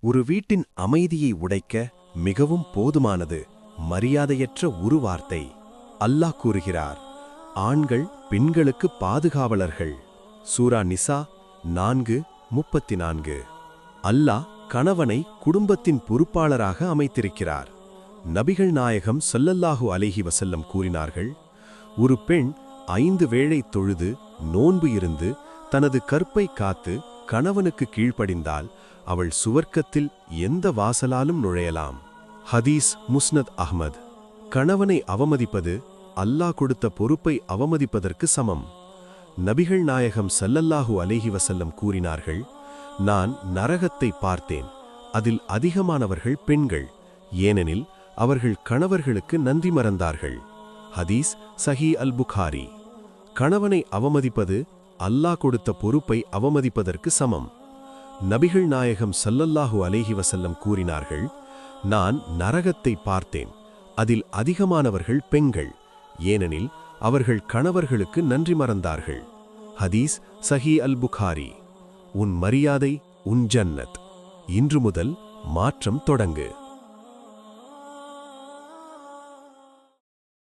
ஒரு வீட்டின் அமைதியை உடைக்க மிகவும் போதுமானது மரியாதையற்ற ஒரு வார்த்தை. அல்லாஹ் கூறுகிறார், ஆண்கள் பெண்களுக்கு பாதுகாவலர்கள். சூரா நிசா 4:34. அல்லாஹ் கணவனை குடும்பத்தின் பொறுப்பாளராக அமைத்திருக்கிறார். நபிகள் நாயகம் ஸல்லல்லாஹு அலைஹி வஸல்லம் கூறினார்கள், ஒரு பெண் 5 வேளை தொழுது நோன்பு இருந்து தனது கற்பை காத்து கணவனுக்கு கீழ்ப்படிந்தால் அவள் சுவர்க்கத்தில் எந்த வாசலாலும் நுழையலாம். ஹதீஸ் முஸ்னத் அஹ்மத். கணவனை அவமதிப்பது அல்லாஹ் கொடுத்த பொறுப்பை அவமதிப்பதற்கு சமம். நபிகள் நாயகம் ஸல்லல்லாஹு அலைஹி வஸல்லம் கூறினார்கள், நான் நரகத்தை பார்த்தேன், அதில் அதிகமானவர்கள் பெண்கள், ஏனெனில் அவர்கள் கணவர்களுக்கு நன்றி மறந்தார்கள். ஹதீஸ் சஹீ அல் புகாரி. கணவனை அவமதிப்பது அல்லாஹ் கொடுத்த பொறுப்பை அவமதிப்பதற்கு சமம். நபிகள் நாயகம் ஸல்லல்லாஹு அலைஹி வஸல்லம் கூறினார்கள், நான் நரகத்தை பார்த்தேன், அதில் அதிகமானவர்கள் பெண்கள், ஏனெனில் அவர்கள் கணவர்களுக்கு நன்றி மறந்தார்கள். ஹதீஸ் சஹீ அல் புகாரி. உன் மரியாதை உன் ஜன்னத். இன்று முதல் மாற்றம் தொடங்கு.